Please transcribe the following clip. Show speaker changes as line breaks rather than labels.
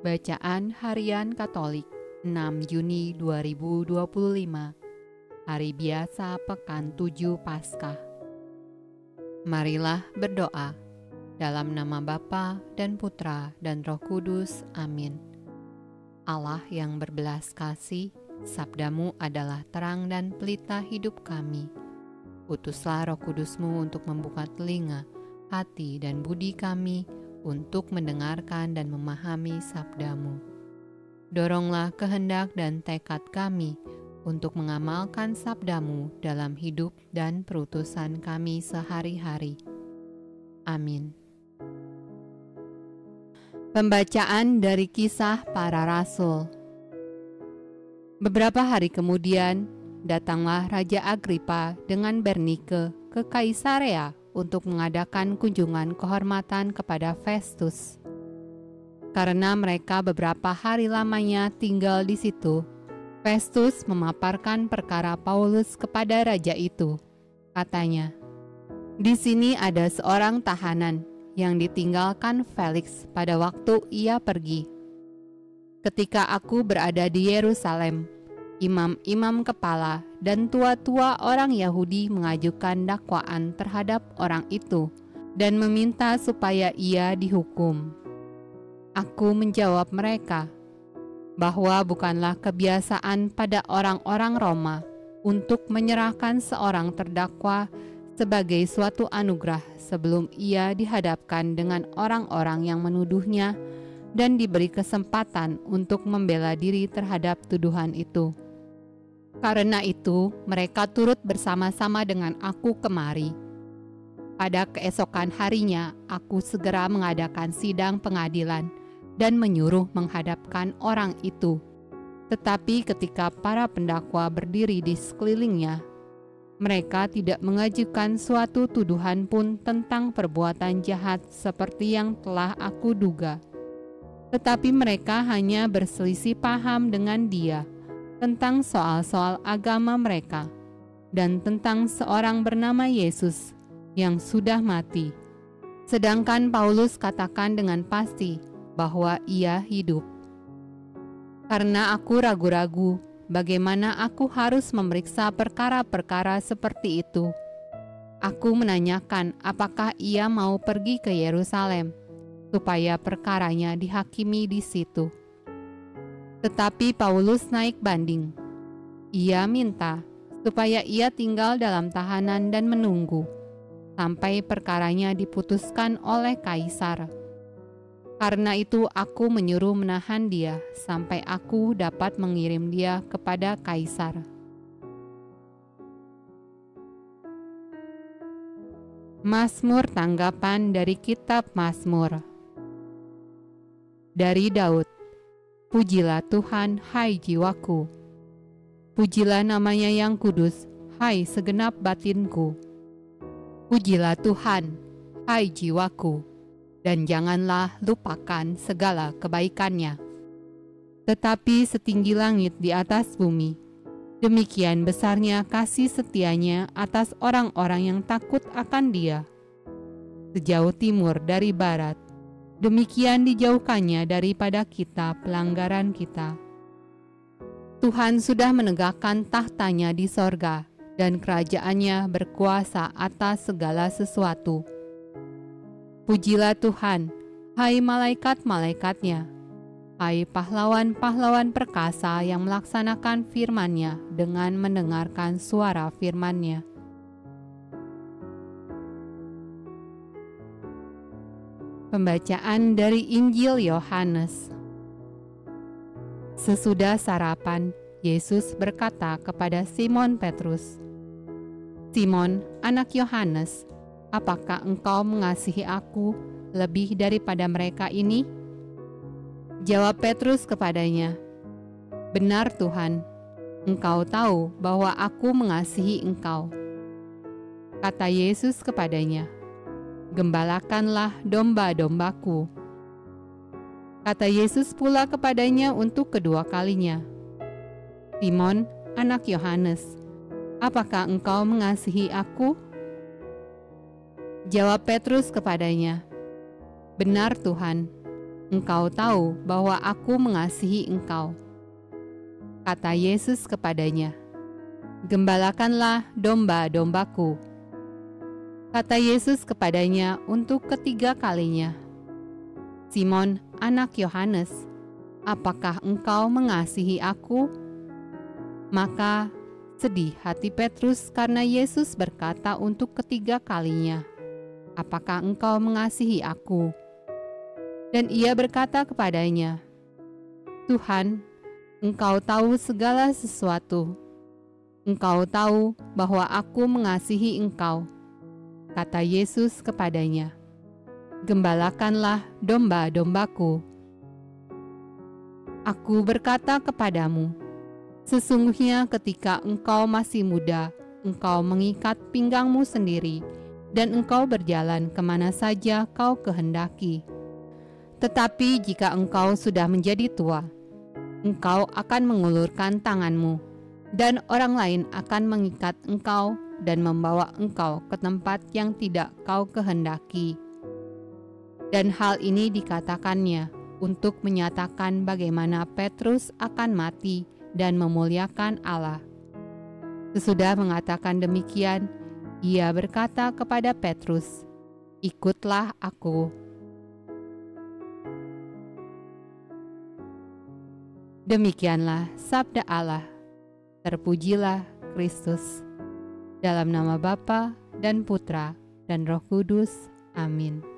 Bacaan Harian Katolik 6 Juni 2025, Hari Biasa Pekan 7 Paskah. Marilah berdoa dalam nama Bapa dan Putra dan Roh Kudus. Amin. Allah yang berbelas kasih, sabdamu adalah terang dan pelita hidup kami. Utuslah Roh Kudusmu untuk membuka telinga, hati dan budi kami untuk mendengarkan dan memahami sabdamu. Doronglah kehendak dan tekad kami untuk mengamalkan sabdamu dalam hidup dan perutusan kami sehari-hari. Amin. Pembacaan dari Kisah Para Rasul. Beberapa hari kemudian, datanglah Raja Agripa dengan Bernike ke Kaisarea untuk mengadakan kunjungan kehormatan kepada Festus. Karena mereka beberapa hari lamanya tinggal di situ, Festus memaparkan perkara Paulus kepada raja itu. Katanya, "Di sini ada seorang tahanan yang ditinggalkan Felix pada waktu ia pergi. Ketika aku berada di Yerusalem, imam-imam kepala dan tua-tua orang Yahudi mengajukan dakwaan terhadap orang itu dan meminta supaya ia dihukum. Aku menjawab mereka bahwa bukanlah kebiasaan pada orang-orang Roma untuk menyerahkan seorang terdakwa sebagai suatu anugerah sebelum ia dihadapkan dengan orang-orang yang menuduhnya dan diberi kesempatan untuk membela diri terhadap tuduhan itu. Karena itu, mereka turut bersama-sama dengan aku kemari. Pada keesokan harinya, aku segera mengadakan sidang pengadilan dan menyuruh menghadapkan orang itu. Tetapi ketika para pendakwa berdiri di sekelilingnya, mereka tidak mengajukan suatu tuduhan pun tentang perbuatan jahat seperti yang telah aku duga. Tetapi mereka hanya berselisih paham dengan dia tentang soal-soal agama mereka dan tentang seorang bernama Yesus yang sudah mati. Sedangkan Paulus katakan dengan pasti bahwa ia hidup. Karena aku ragu-ragu bagaimana aku harus memeriksa perkara-perkara seperti itu, aku menanyakan apakah ia mau pergi ke Yerusalem supaya perkaranya dihakimi di situ. Tetapi Paulus naik banding. Ia minta supaya ia tinggal dalam tahanan dan menunggu sampai perkaranya diputuskan oleh Kaisar. Karena itu aku menyuruh menahan dia sampai aku dapat mengirim dia kepada Kaisar. Mazmur tanggapan dari Kitab Mazmur. Dari Daud. Pujilah Tuhan, hai jiwaku. Pujilah namanya yang kudus, hai segenap batinku. Pujilah Tuhan, hai jiwaku, dan janganlah lupakan segala kebaikannya. Tetapi setinggi langit di atas bumi, demikian besarnya kasih setianya atas orang-orang yang takut akan Dia. Sejauh timur dari barat, demikian dijauhkannya daripada kita pelanggaran kita. Tuhan sudah menegakkan tahtanya di sorga, dan kerajaannya berkuasa atas segala sesuatu. Pujilah Tuhan, hai malaikat-malaikatnya, hai pahlawan-pahlawan perkasa yang melaksanakan firman-Nya dengan mendengarkan suara firman-Nya. Pembacaan dari Injil Yohanes. Sesudah sarapan, Yesus berkata kepada Simon Petrus, "Simon, anak Yohanes, apakah engkau mengasihi aku lebih daripada mereka ini?" Jawab Petrus kepadanya, "Benar Tuhan, Engkau tahu bahwa aku mengasihi Engkau." Kata Yesus kepadanya, "Gembalakanlah domba-dombaku." Kata Yesus pula kepadanya untuk kedua kalinya, "Simon, anak Yohanes, apakah engkau mengasihi aku?" Jawab Petrus kepadanya, "Benar Tuhan, Engkau tahu bahwa aku mengasihi engkau. Kata Yesus kepadanya, Gembalakanlah domba-dombaku. Kata Yesus kepadanya untuk ketiga kalinya, Simon, anak Yohanes, apakah engkau mengasihi aku? Maka sedih hati Petrus karena Yesus berkata untuk ketiga kalinya, apakah engkau mengasihi aku? Dan ia berkata kepadanya, Tuhan, engkau tahu segala sesuatu. Engkau tahu bahwa aku mengasihi engkau. Kata Yesus kepadanya, Gembalakanlah domba-dombaku. Aku berkata kepadamu, sesungguhnya ketika engkau masih muda, engkau mengikat pinggangmu sendiri, dan engkau berjalan kemana saja kau kehendaki. Tetapi jika engkau sudah menjadi tua, engkau akan mengulurkan tanganmu, dan orang lain akan mengikat engkau dan membawa engkau ke tempat yang tidak kau kehendaki. Dan hal ini dikatakannya untuk menyatakan bagaimana Petrus akan mati dan memuliakan Allah. Sesudah mengatakan demikian, ia berkata kepada Petrus, Ikutlah aku. Demikianlah sabda Allah. Terpujilah Kristus. Dalam nama Bapa dan Putra dan Roh Kudus. Amin.